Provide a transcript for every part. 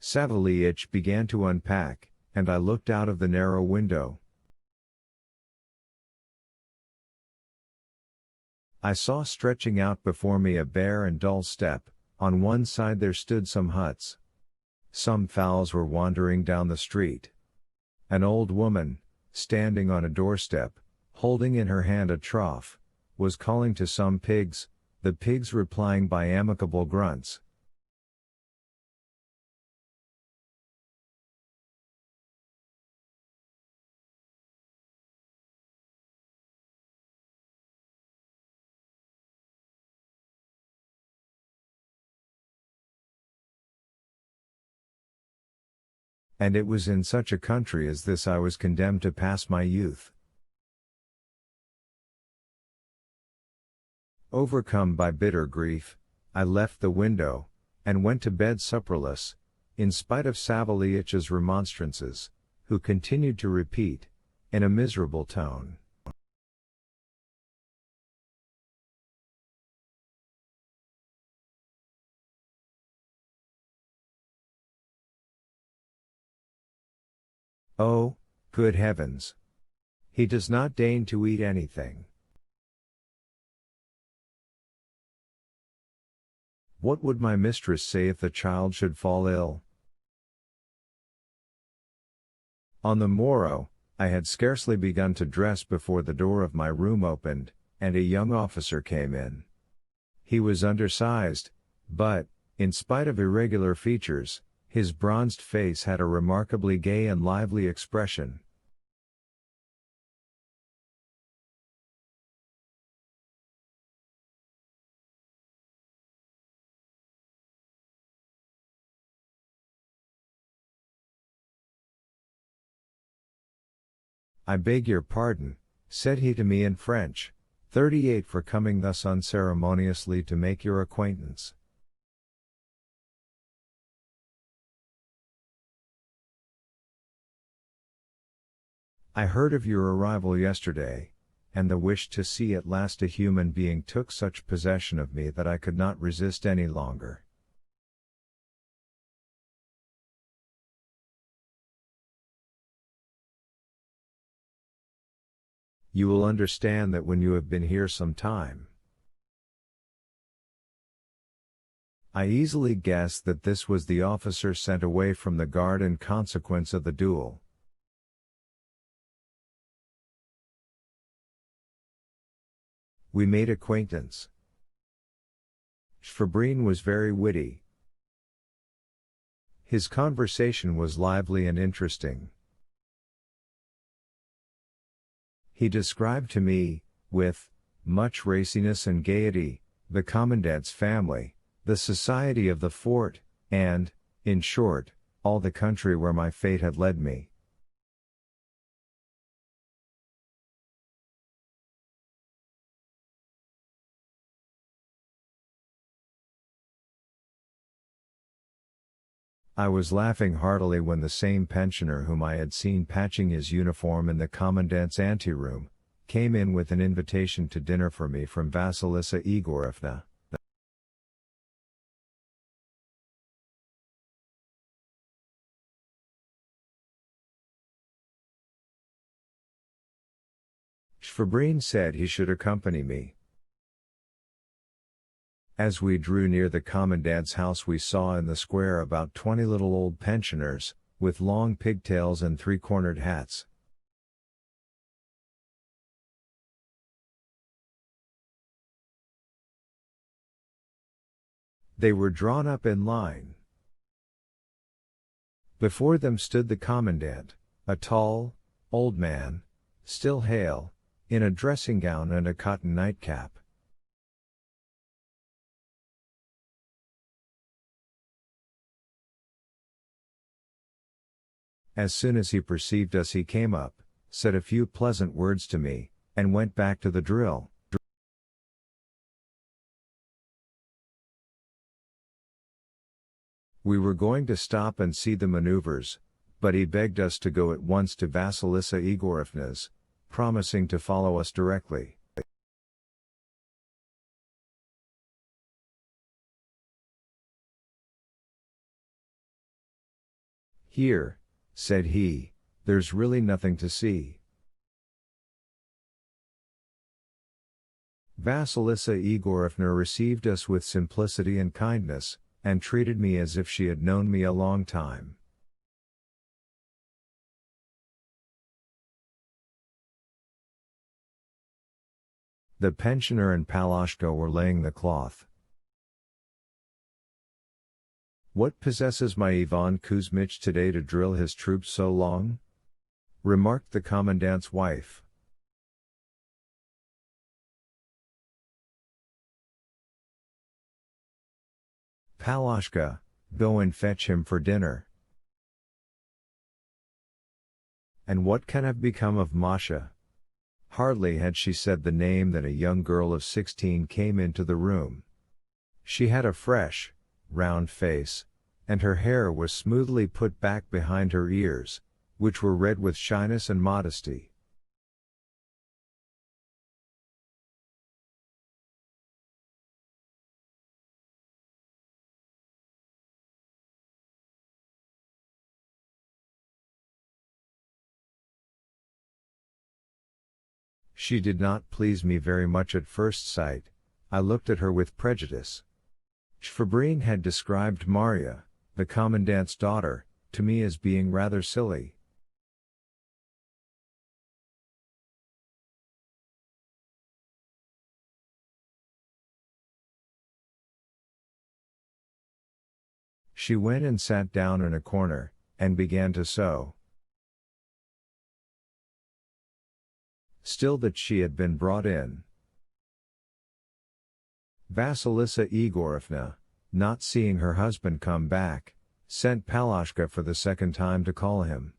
Savelich began to unpack, and I looked out of the narrow window. I saw stretching out before me a bare and dull steppe. On one side there stood some huts. Some fowls were wandering down the street. An old woman, standing on a doorstep, holding in her hand a trough, was calling to some pigs, the pigs replying by amicable grunts. And it was in such a country as this I was condemned to pass my youth. Overcome by bitter grief, I left the window, and went to bed supperless, in spite of Savelich's remonstrances, who continued to repeat, in a miserable tone, "Oh, good heavens! He does not deign to eat anything. What would my mistress say if the child should fall ill?" On the morrow, I had scarcely begun to dress before the door of my room opened, and a young officer came in. He was undersized, but, in spite of irregular features, his bronzed face had a remarkably gay and lively expression. "I beg your pardon," said he to me in French, 38 for coming thus unceremoniously to make your acquaintance. I heard of your arrival yesterday, and the wish to see at last a human being took such possession of me that I could not resist any longer. You will understand that when you have been here some time. I easily guessed that this was the officer sent away from the guard in consequence of the duel. We made acquaintance. Schwerin was very witty. His conversation was lively and interesting. He described to me, with much raciness and gaiety, the commandant's family, the society of the fort, and, in short, all the country where my fate had led me. I was laughing heartily when the same pensioner whom I had seen patching his uniform in the commandant's anteroom, came in with an invitation to dinner for me from Vasilisa Igorevna. Schwerin said he should accompany me. As we drew near the commandant's house we saw in the square about 20 little old pensioners, with long pigtails and three-cornered hats. They were drawn up in line. Before them stood the commandant, a tall, old man, still hale, in a dressing gown and a cotton nightcap. As soon as he perceived us he came up, said a few pleasant words to me, and went back to the drill. We were going to stop and see the maneuvers, but he begged us to go at once to Vasilisa Igorevna's, promising to follow us directly. Here, said he, there's really nothing to see. Vasilisa Igorevna received us with simplicity and kindness, and treated me as if she had known me a long time. The pensioner and Palashka were laying the cloth. What possesses my Ivan Kuzmich today to drill his troops so long? Remarked the commandant's wife. Palashka, go and fetch him for dinner. And what can have become of Masha? Hardly had she said the name than a young girl of 16 came into the room. She had a fresh, round face, and her hair was smoothly put back behind her ears, which were red with shyness and modesty. She did not please me very much at first sight. I looked at her with prejudice. Shvabrine had described Marya, the commandant's daughter, to me as being rather silly. She went and sat down in a corner, and began to sew. Still that she had been brought in. Vasilisa Igorevna, not seeing her husband come back, sent Palashka for the second time to call him.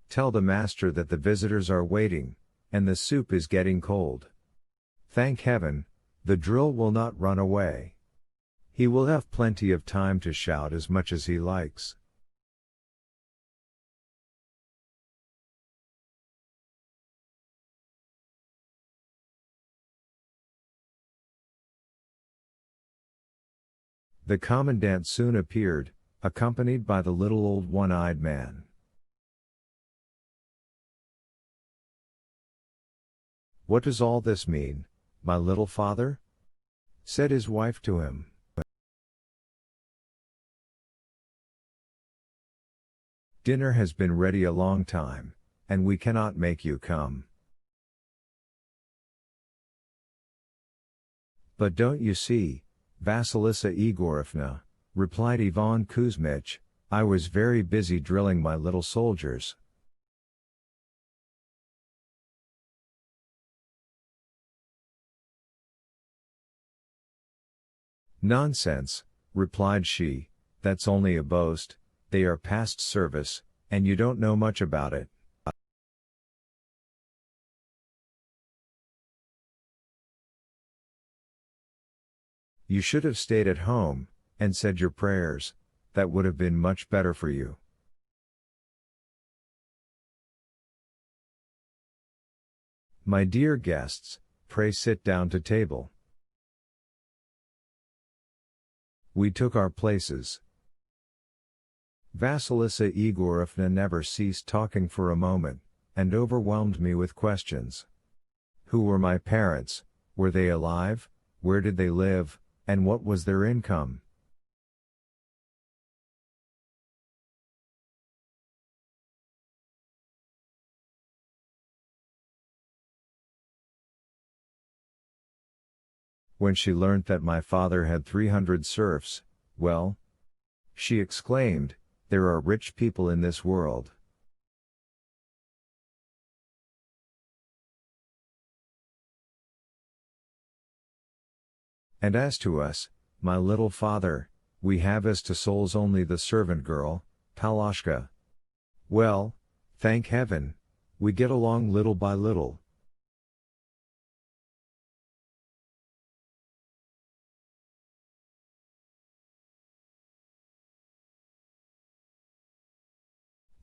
Tell the master that the visitors are waiting, and the soup is getting cold. Thank heaven, the drill will not run away. He will have plenty of time to shout as much as he likes. The commandant soon appeared, accompanied by the little old one-eyed man. What does all this mean, my little father? Said his wife to him. Dinner has been ready a long time, and we cannot make you come. But don't you see, Vasilisa Igorevna, replied Ivan Kuzmich, I was very busy drilling my little soldiers. Nonsense, replied she, that's only a boast, they are past service, and you don't know much about it. You should have stayed at home, and said your prayers, that would have been much better for you. My dear guests, pray sit down to table. We took our places. Vasilisa Igorevna never ceased talking for a moment, and overwhelmed me with questions. Who were my parents? Were they alive? Where did they live? And what was their income? When she learnt that my father had 300 serfs, well, she exclaimed, there are rich people in this world. And as to us, my little father, we have as to souls only the servant girl, Palashka. Well, thank heaven, we get along little by little.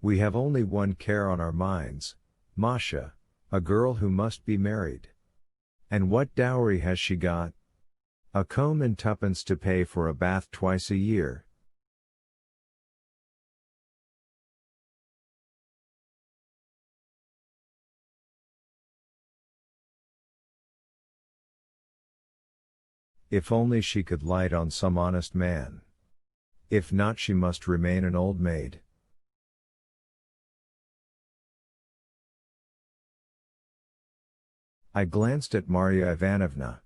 We have only one care on our minds, Masha, a girl who must be married. And what dowry has she got? A comb and tuppence to pay for a bath twice a year. If only she could light on some honest man. If not, she must remain an old maid. I glanced at Marya Ivanovna.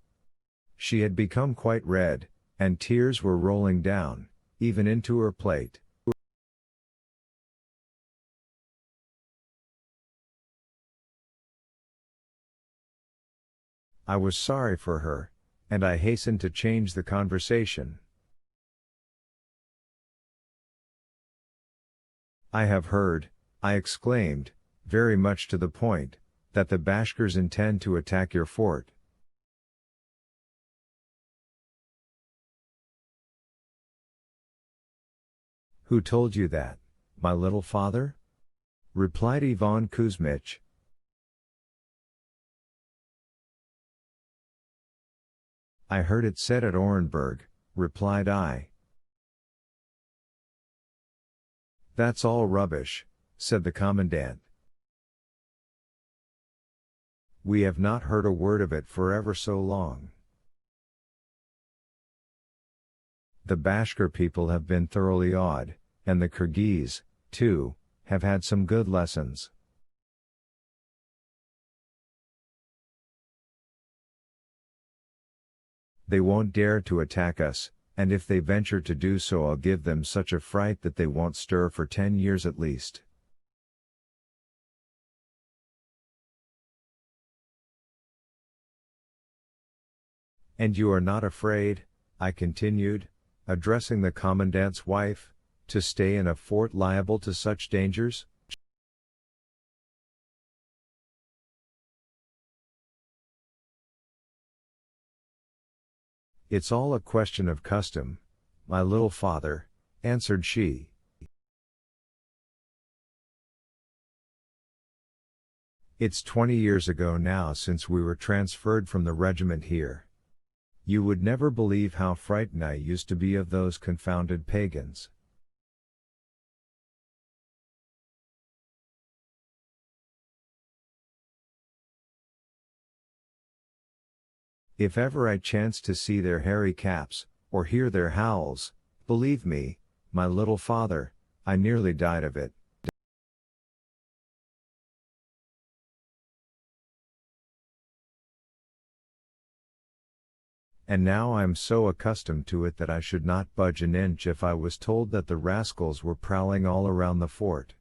She had become quite red, and tears were rolling down, even into her plate. I was sorry for her, and I hastened to change the conversation. I have heard, I exclaimed, very much to the point, that the Bashkirs intend to attack your fort. Who told you that, my little father? Replied Ivan Kuzmich. I heard it said at Orenburg, replied I. That's all rubbish, said the commandant. We have not heard a word of it for ever so long. The Bashkir people have been thoroughly awed, and the Kyrgyz, too, have had some good lessons. They won't dare to attack us, and if they venture to do so, I'll give them such a fright that they won't stir for 10 years at least. And you are not afraid, I continued, addressing the commandant's wife, to stay in a fort liable to such dangers? It's all a question of custom, my little father, answered she. It's 20 years ago now since we were transferred from the regiment here. You would never believe how frightened I used to be of those confounded pagans. If ever I chanced to see their hairy caps, or hear their howls, believe me, my little father, I nearly died of it. And now I am so accustomed to it that I should not budge an inch if I was told that the rascals were prowling all around the fort.